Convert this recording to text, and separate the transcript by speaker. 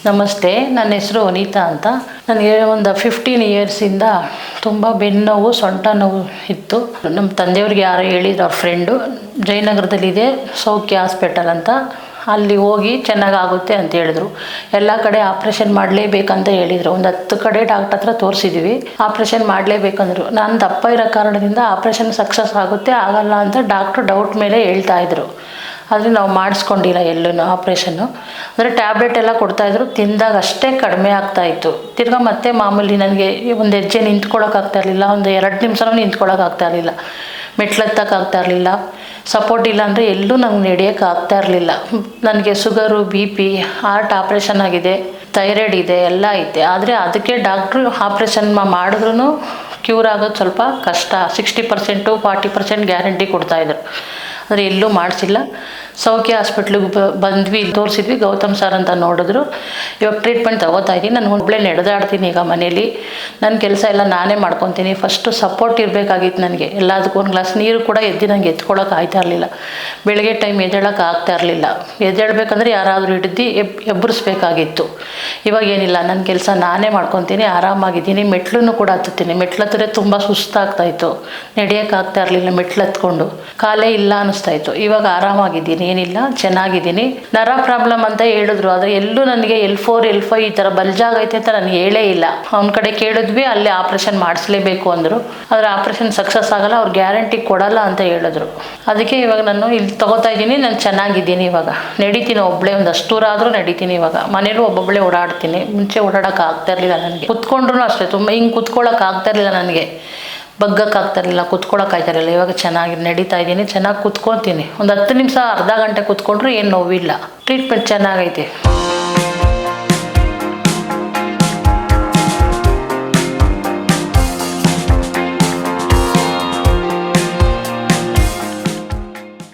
Speaker 1: ನಮಸ್ತೆ, ನನ್ನ ಹೆಸರು ವನಿತಾ ಅಂತ. ನನಗೆ ಒಂದು 15 ಇಯರ್ಸಿಂದ ತುಂಬ ಬೆನ್ನೋವು, ಸೊಂಟ ನೋವು ಇತ್ತು. ನಮ್ಮ ತಂದೆಯವ್ರಿಗೆ ಯಾರೋ ಹೇಳಿದ್ರು, ಅವ್ರ ಫ್ರೆಂಡು ಜಯನಗರದಲ್ಲಿದೆ ಸೌಖ್ಯ ಹಾಸ್ಪಿಟಲ್ ಅಂತ, ಅಲ್ಲಿ ಹೋಗಿ ಚೆನ್ನಾಗಾಗುತ್ತೆ ಅಂತ ಹೇಳಿದ್ರು. ಎಲ್ಲ ಕಡೆ ಆಪ್ರೇಷನ್ ಮಾಡಲೇಬೇಕಂತ ಹೇಳಿದರು. ಒಂದು 10 ಕಡೆ ಡಾಕ್ಟರ್ ಹತ್ರ ತೋರಿಸಿದ್ವಿ. ಆಪ್ರೇಷನ್ ಮಾಡಲೇಬೇಕಂದ್ರು. ನಾನು ದಪ್ಪ ಇರೋ ಕಾರಣದಿಂದ ಆಪ್ರೇಷನ್ ಸಕ್ಸಸ್ ಆಗುತ್ತೆ ಆಗಲ್ಲ ಅಂತ ಡಾಕ್ಟ್ರು ಡೌಟ್ ಮೇಲೆ ಹೇಳ್ತಾಯಿದ್ರು. ಆದರೆ ನಾವು ಮಾಡಿಸ್ಕೊಂಡಿಲ್ಲ ಎಲ್ಲೂ ಆಪ್ರೇಷನ್ನು. ಅಂದರೆ ಟ್ಯಾಬ್ಲೆಟ್ ಎಲ್ಲ ಕೊಡ್ತಾಯಿದ್ರು, ತಿಂದಾಗ ಅಷ್ಟೇ ಕಡಿಮೆ ಆಗ್ತಾಯಿತ್ತು. ತಿರ್ಗಾ ಮತ್ತೆ ಮಾಮೂಲಿ ನನಗೆ ಒಂದು ಹೆಜ್ಜೆ ನಿಂತ್ಕೊಳ್ಳೋಕ್ಕಾಗ್ತಾಯಿರಲಿಲ್ಲ, ಒಂದು 2 ನಿಮಿಷನೂ ನಿಂತ್ಕೊಳ್ಳೋಕ್ಕಾಗ್ತಾಯಿರಲಿಲ್ಲ, ಮೆಟ್ಲತ್ತಕ್ಕಾಗ್ತಾ ಇರಲಿಲ್ಲ. ಸಪೋರ್ಟ್ ಇಲ್ಲ ಅಂದರೆ ಎಲ್ಲೂ ನಂಗೆ ನಡೆಯೋಕ್ಕಾಗ್ತಾ ಇರಲಿಲ್ಲ. ನನಗೆ ಶುಗರು, BP, ಹಾರ್ಟ್ ಆಪ್ರೇಷನ್ ಆಗಿದೆ, ಥೈರಾಯ್ಡ್ ಇದೆ, ಎಲ್ಲ ಐತೆ. ಆದರೆ ಅದಕ್ಕೆ ಡಾಕ್ಟ್ರು ಆಪ್ರೇಷನ್ ಮಾಡಿದ್ರೂ ಕ್ಯೂರ್ ಆಗೋದು ಸ್ವಲ್ಪ ಕಷ್ಟ. 60% 40% ಗ್ಯಾರಂಟಿ ಕೊಡ್ತಾಯಿದ್ರು. ಆದರೆ ಎಲ್ಲೂ ಮಾಡಿಸಿಲ್ಲ. ಸೌಖ್ಯ ಹಾಸ್ಪಿಟ್ಲಿಗೆ ಬಂದ್ವಿ, ತೋರಿಸಿದ್ವಿ. ಗೌತಮ್ ಸರ್ ಅಂತ ನೋಡಿದ್ರು. ಇವಾಗ ಟ್ರೀಟ್ಮೆಂಟ್ ತಗೋತಾಯಿದ್ದೀನಿ. ನಾನು ಒಬ್ಬಳೇ ನಡೆದಾಡ್ತೀನಿ ಈಗ ಮನೇಲಿ. ನನ್ನ ಕೆಲಸ ಎಲ್ಲ ನಾನೇ ಮಾಡ್ಕೊತೀನಿ. ಫಸ್ಟು ಸಪೋರ್ಟ್ ಇರಬೇಕಾಗಿತ್ತು ನನಗೆ. ಎಲ್ಲದಕ್ಕೂ ಒಂದು ಗ್ಲಾಸ್ ನೀರು ಕೂಡ ಎದ್ದು ನನಗೆ ಎತ್ಕೊಳ್ಳೋಕೆ ಆಗ್ತಾ ಇರಲಿಲ್ಲ. ಬೆಳಗ್ಗೆ ಟೈಮ್ ಎದ್ದೇಳೋಕೆ ಆಗ್ತಾ ಇರಲಿಲ್ಲ. ಎದ್ದೇಳಬೇಕಂದ್ರೆ ಯಾರಾದರೂ ಹಿಡಿದು ಎಬ್ಬರಿಸ್ಬೇಕಾಗಿತ್ತು. ಇವಾಗ ಏನಿಲ್ಲ, ನನ್ನ ಕೆಲಸ ನಾನೇ ಮಾಡ್ಕೊತೀನಿ, ಆರಾಮಾಗಿದ್ದೀನಿ. ಮೆಟ್ಲನ್ನು ಕೂಡ ಹತ್ತುತ್ತೀನಿ. ಮೆಟ್ಲತ್ತರೆ ತುಂಬ ಸುಸ್ತಾಗ್ತಾಯಿತ್ತು, ನಡೆಯೋಕ್ಕಾಗ್ತಾ ಇರಲಿಲ್ಲ. ಮೆಟ್ಲು ಹತ್ಕೊಂಡು ಕಾಲೇ ಇಲ್ಲ ಅನ್ನಿಸ್ತಾಯಿತ್ತು. ಇವಾಗ ಆರಾಮಾಗಿದ್ದೀನಿ, ಏನಿಲ್ಲ, ಚೆನ್ನಾಗಿದ್ದೀನಿ. ನರ ಪ್ರಾಬ್ಲಮ್ ಅಂತ ಹೇಳಿದ್ರು, ಆದರೆ ಎಲ್ಲೂ ನನಗೆ L4 L5 ಈ ಥರ ಬಲ್ಜಾಗೈತೆ ಅಂತ ನನಗೆ ಹೇಳೇ ಇಲ್ಲ. ಅವ್ನ ಕಡೆ ಕೇಳಿದ್ವಿ, ಅಲ್ಲೇ ಆಪ್ರೇಷನ್ ಮಾಡಿಸ್ಲೇಬೇಕು ಅಂದರು. ಆದರೆ ಆಪ್ರೇಷನ್ ಸಕ್ಸಸ್ ಆಗಲ್ಲ, ಅವ್ರು ಗ್ಯಾರಂಟಿ ಕೊಡಲ್ಲ ಅಂತ ಹೇಳಿದ್ರು. ಅದಕ್ಕೆ ಇವಾಗ ನಾನು ಇಲ್ಲಿ ತಗೋತಾ ಇದ್ದೀನಿ. ನಾನು ಚೆನ್ನಾಗಿದ್ದೀನಿ. ಇವಾಗ ನಡಿತೀನಿ ಒಬ್ಬಳೇ, ಒಂದಷ್ಟು ದೂರ ಆದರೂ ನಡಿತೀನಿ. ಇವಾಗ ಮನೇಲೂ ಒಬ್ಬೊಬ್ಬಳೇ ಓಡಾಡ್ತೀನಿ. ಮುಂಚೆ ಓಡಾಡೋಕೆ ಆಗ್ತಾ ಇರಲಿಲ್ಲ ನನಗೆ. ಕುತ್ಕೊಂಡ್ರು ಅಷ್ಟೇ, ತುಂಬ ಹಿಂಗೆ ಕುತ್ಕೊಳ್ಳೋಕೆ ಆಗ್ತಾ ಇರಲಿಲ್ಲ ನನಗೆ. ಬಗ್ಗಕ್ಕಾಗ್ತಾಯಿರಲಿಲ್ಲ, ಕುತ್ಕೊಳ್ಳೋಕ್ಕಾಗ್ತಾಯಿರಲಿಲ್ಲ. ಇವಾಗ ಚೆನ್ನಾಗಿ ನಡೀತಾ ಇದ್ದೀನಿ, ಚೆನ್ನಾಗಿ ಕುತ್ಕೊತೀನಿ. ಒಂದು 10 ನಿಮಿಷ, ಅರ್ಧ ಗಂಟೆ ಕುತ್ಕೊಂಡ್ರು ಏನು ನೋವಿಲ್ಲ. ಟ್ರೀಟ್ಮೆಂಟ್ ಚೆನ್ನಾಗೈತೆ.